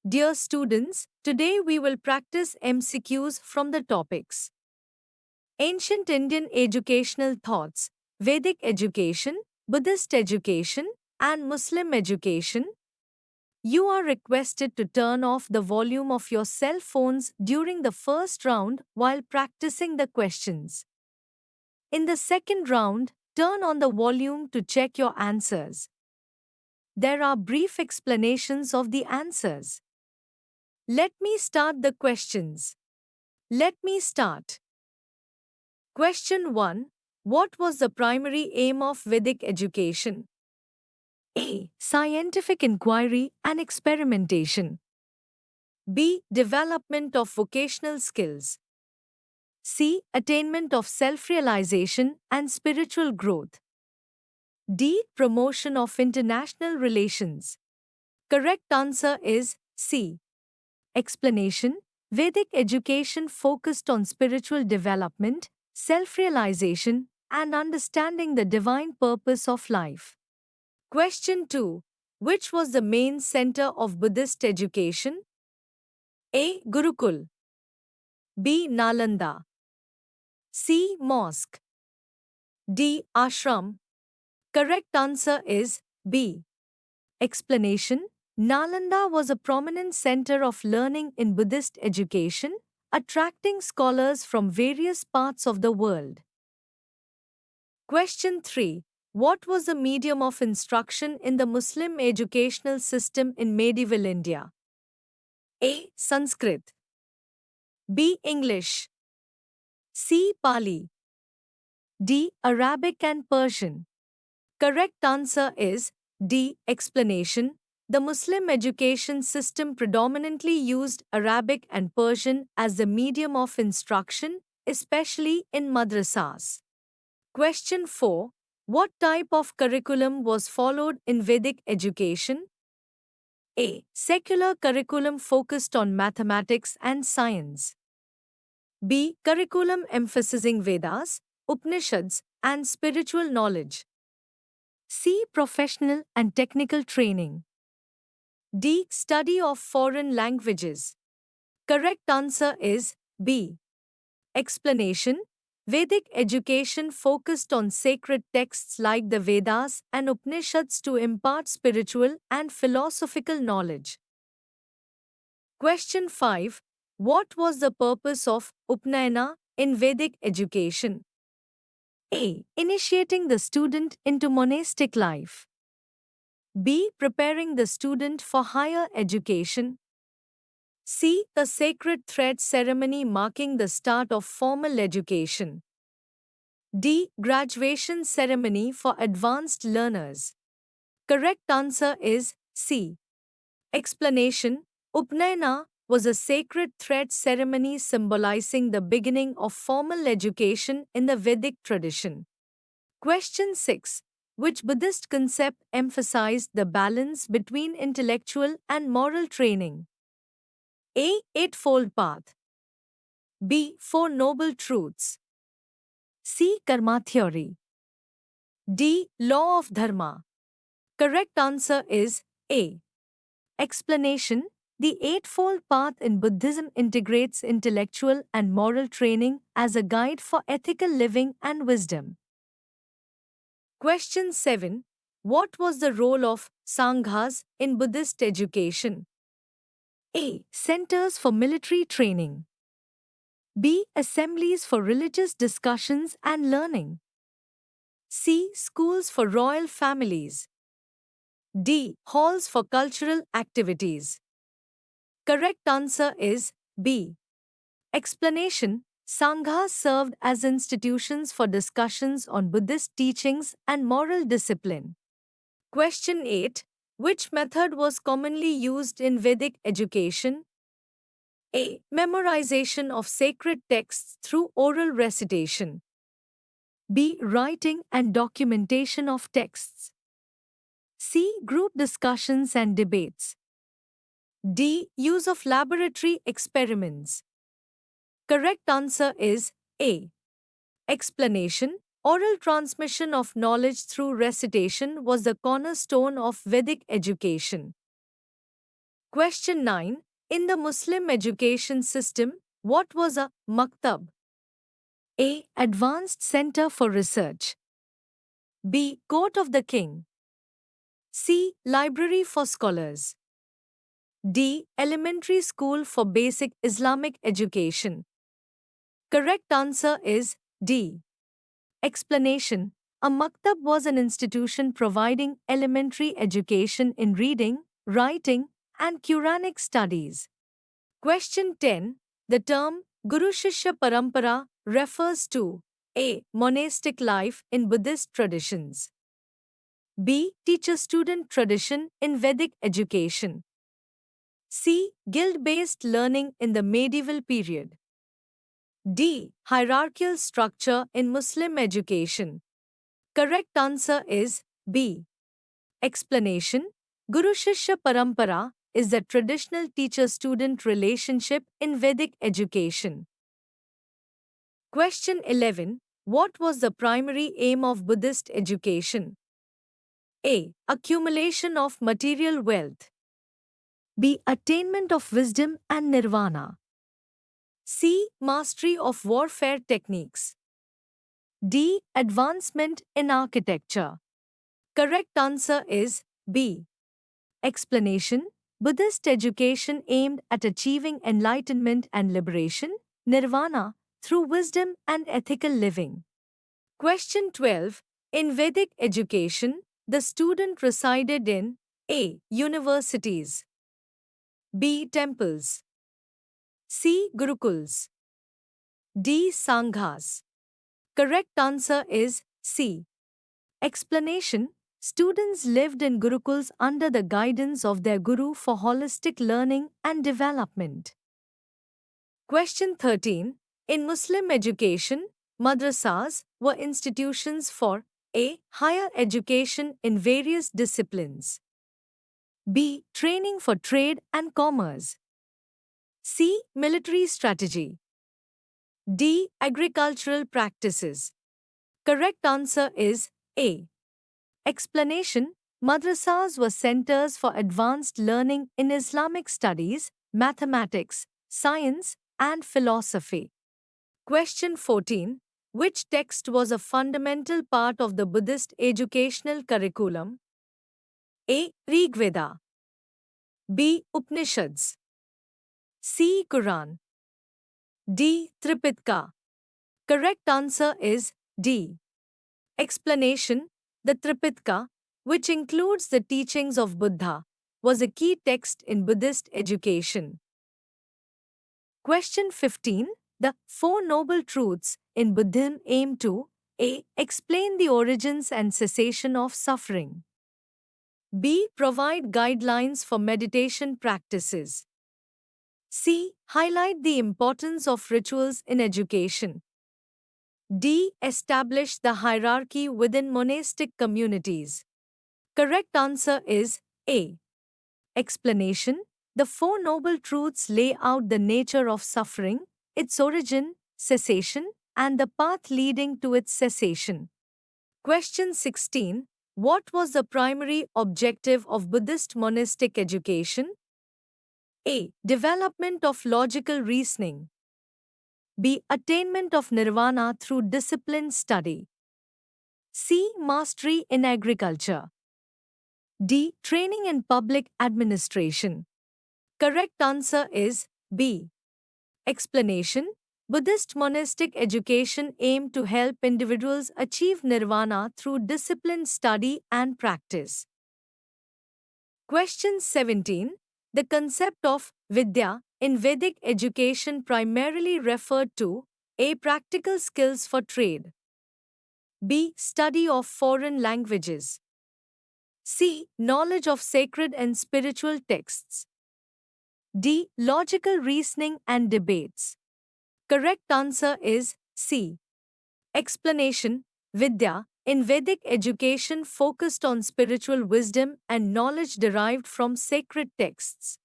Dear students, today we will practice MCQs from the topics Ancient Indian Educational Thoughts, Vedic Education, Buddhist Education, and Muslim Education. You are requested to turn off the volume of your cell phones during the first round while practicing the questions. In the second round, turn on the volume to check your answers. There are brief explanations of the answers. Let me start the questions. Let me start. Question 1. What was the primary aim of Vedic education? A. Scientific inquiry and experimentation. B. Development of vocational skills. C. Attainment of self realization and spiritual growth. D. Promotion of international relations. Correct answer is C. Explanation. Vedic education focused on spiritual development, self realization, and understanding the divine purpose of life. Question 2. Which was the main center of Buddhist education? A. Gurukul. B. Nalanda. C. Mosque. D. Ashram. Correct answer is B. Explanation. Nalanda was a prominent center of learning in Buddhist education, attracting scholars from various parts of the world. Question 3. What was the medium of instruction in the Muslim educational system in medieval India? A. Sanskrit. B. English. C. Pali. D. Arabic and Persian. Correct answer is D. Explanation. The Muslim education system predominantly used Arabic and Persian as the medium of instruction, especially in madrasas. Question 4. What type of curriculum was followed in Vedic education? A. Secular curriculum focused on mathematics and science. B. Curriculum emphasizing Vedas, Upanishads, and spiritual knowledge. C. Professional and technical training. D. Study of foreign languages. Correct answer is B. Explanation. Vedic education focused on sacred texts like the Vedas and Upanishads to impart spiritual and philosophical knowledge. Question 5. What was the purpose of Upnayana in Vedic education? A. Initiating the student into monastic life. B. Preparing the student for higher education. C. The sacred thread ceremony marking the start of formal education. D. Graduation ceremony for advanced learners. Correct answer is C. Explanation. Upnayana was a sacred thread ceremony symbolizing the beginning of formal education in the Vedic tradition. Question 6. Which Buddhist concept emphasized the balance between intellectual and moral training? A. Eightfold Path. B. Four Noble Truths. C. Karma Theory. D. Law of Dharma. Correct answer is A. Explanation. The Eightfold Path in Buddhism integrates intellectual and moral training as a guide for ethical living and wisdom. Question 7. What was the role of Sanghas in Buddhist education? A. Centers for military training. B. Assemblies for religious discussions and learning. C. Schools for royal families. D. Halls for cultural activities. Correct answer is B. Explanation. Sanghas served as institutions for discussions on Buddhist teachings and moral discipline. Question 8. Which method was commonly used in Vedic education? A. Memorization of sacred texts through oral recitation. B. Writing and documentation of texts. C. Group discussions and debates. D. Use of laboratory experiments. Correct answer is A. Explanation. Oral transmission of knowledge through recitation was the cornerstone of Vedic education. Question 9. In the Muslim education system, what was a maktab? A. Advanced Center for Research. B. Court of the King. C. Library for Scholars. D. Elementary School for Basic Islamic Education. Correct answer is D. Explanation. A maktab was an institution providing elementary education in reading, writing, and Quranic studies. Question 10. The term Guru Shishya Parampara refers to A. Monastic life in Buddhist traditions. B. Teacher-student tradition in Vedic education. C. Guild-based learning in the medieval period. D. Hierarchical structure in Muslim education. Correct answer is B. Explanation. Guru Shishya Parampara is the traditional teacher-student relationship in Vedic education. Question 11. What was the primary aim of Buddhist education? A. Accumulation of material wealth. B. Attainment of wisdom and nirvana. C. Mastery of warfare techniques. D. Advancement in architecture. Correct answer is B. Explanation. Buddhist education aimed at achieving enlightenment and liberation, nirvana, through wisdom and ethical living. Question 12. In Vedic education, the student resided in A. Universities. B. Temples. C. Gurukuls. D. Sanghas. Correct answer is C. Explanation. Students lived in gurukuls under the guidance of their guru for holistic learning and development. Question 13. In Muslim education, madrasas were institutions for A. Higher education in various disciplines. B. Training for trade and commerce. C. Military strategy. D. Agricultural practices. Correct answer is A. Explanation. Madrasas were centers for advanced learning in Islamic studies, mathematics, science, and philosophy. Question 14. Which text was a fundamental part of the Buddhist educational curriculum? A. Rigveda. B. Upanishads. C. Quran. D. Tripitaka. Correct answer is D. Explanation. The Tripitaka, which includes the teachings of Buddha, was a key text in Buddhist education. Question 15. The Four Noble Truths in Buddhism aim to A. Explain the origins and cessation of suffering. B. Provide guidelines for meditation practices. C. Highlight the importance of rituals in education. D. Establish the hierarchy within monastic communities. Correct answer is A. Explanation. The Four Noble Truths lay out the nature of suffering, its origin, cessation, and the path leading to its cessation. Question 16. What was the primary objective of Buddhist monastic education? A. Development of logical reasoning. B. Attainment of nirvana through disciplined study. C. Mastery in agriculture. D. Training in public administration. Correct answer is B. Explanation. Buddhist monastic education aimed to help individuals achieve nirvana through disciplined study and practice. Question 17. The concept of Vidya in Vedic education primarily referred to A. Practical skills for trade. B. Study of foreign languages. C. Knowledge of sacred and spiritual texts. D. Logical reasoning and debates. Correct answer is C. Explanation. Vidya in Vedic education focused on spiritual wisdom and knowledge derived from sacred texts.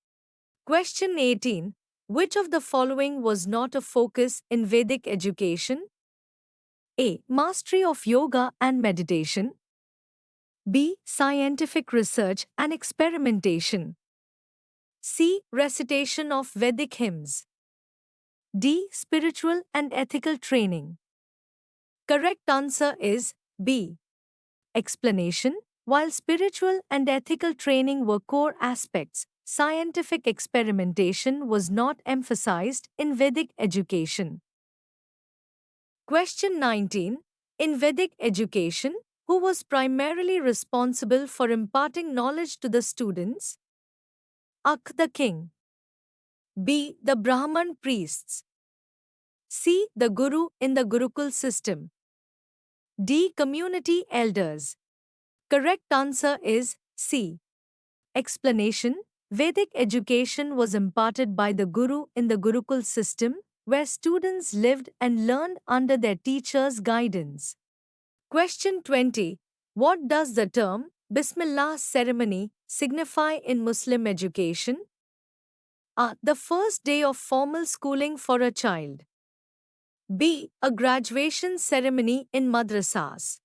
Question 18. Which of the following was not a focus in Vedic education? A. Mastery of yoga and meditation. B. Scientific research and experimentation. C. Recitation of Vedic hymns. D. Spiritual and ethical training. Correct answer is B. Explanation. While spiritual and ethical training were core aspects, scientific experimentation was not emphasized in Vedic education. Question 19. In Vedic education, who was primarily responsible for imparting knowledge to the students? Ak the king. B. The Brahman priests. C. The Guru in the Gurukul system. D. Community elders. Correct answer is C. Explanation. Vedic education was imparted by the Guru in the Gurukul system, where students lived and learned under their teachers' guidance. Question 20. What does the term Bismillah ceremony signify in Muslim education? A. The first day of formal schooling for a child. B. A graduation ceremony in madrasas.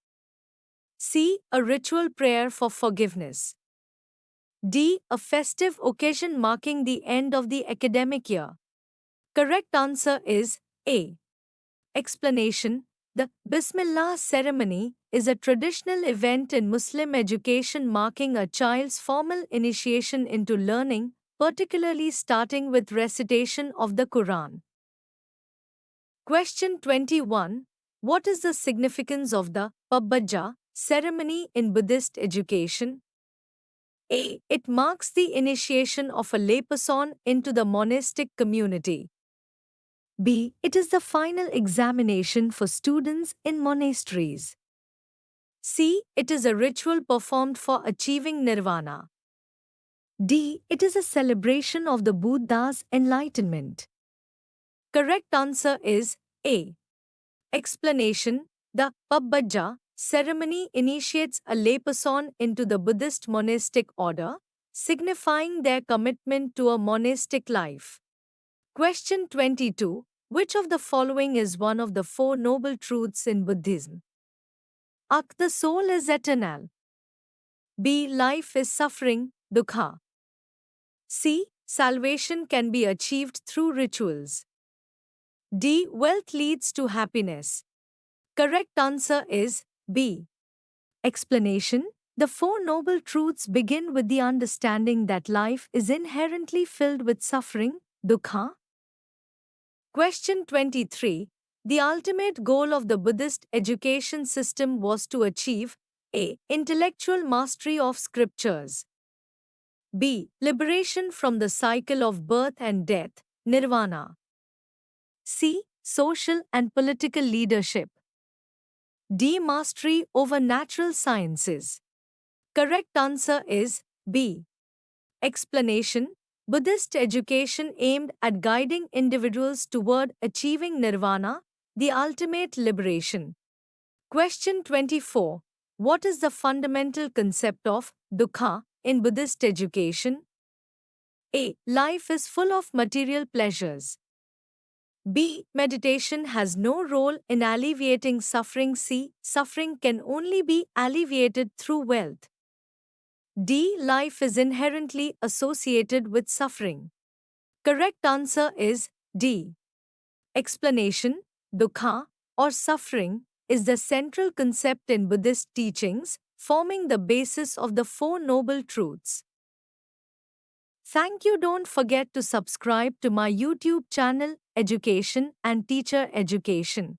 C. A ritual prayer for forgiveness. D. A festive occasion marking the end of the academic year. Correct answer is A. Explanation. The Bismillah ceremony is a traditional event in Muslim education marking a child's formal initiation into learning, particularly starting with recitation of the Quran. Question 21. What is the significance of the Pabbajja ceremony in Buddhist education? A. It marks the initiation of a layperson into the monastic community. B. It is the final examination for students in monasteries. C. It is a ritual performed for achieving nirvana. D. It is a celebration of the Buddha's enlightenment. Correct answer is A. Explanation. The Pabbajja ceremony initiates a layperson into the Buddhist monastic order, signifying their commitment to a monastic life. Question 22. Which of the following is one of the four noble truths in Buddhism? Ak, the soul is eternal. B. Life is suffering, dukkha. C. Salvation can be achieved through rituals. D. Wealth leads to happiness. Correct answer is B. Explanation. The Four Noble Truths begin with the understanding that life is inherently filled with suffering, dukkha. Question 23. The ultimate goal of the Buddhist education system was to achieve A. Intellectual mastery of scriptures. B. Liberation from the cycle of birth and death, nirvana. C. Social and political leadership. D. Mastery over natural sciences. Correct answer is B. Explanation. Buddhist education aimed at guiding individuals toward achieving nirvana, the ultimate liberation. Question 24. What is the fundamental concept of dukkha in Buddhist education? A. Life is full of material pleasures. B. Meditation has no role in alleviating suffering. C. Suffering can only be alleviated through wealth. D. Life is inherently associated with suffering. Correct answer is D. Explanation. Dukkha, or suffering, is the central concept in Buddhist teachings, forming the basis of the Four Noble Truths. Thank you. Don't forget to subscribe to my YouTube channel, Education and Teacher Education.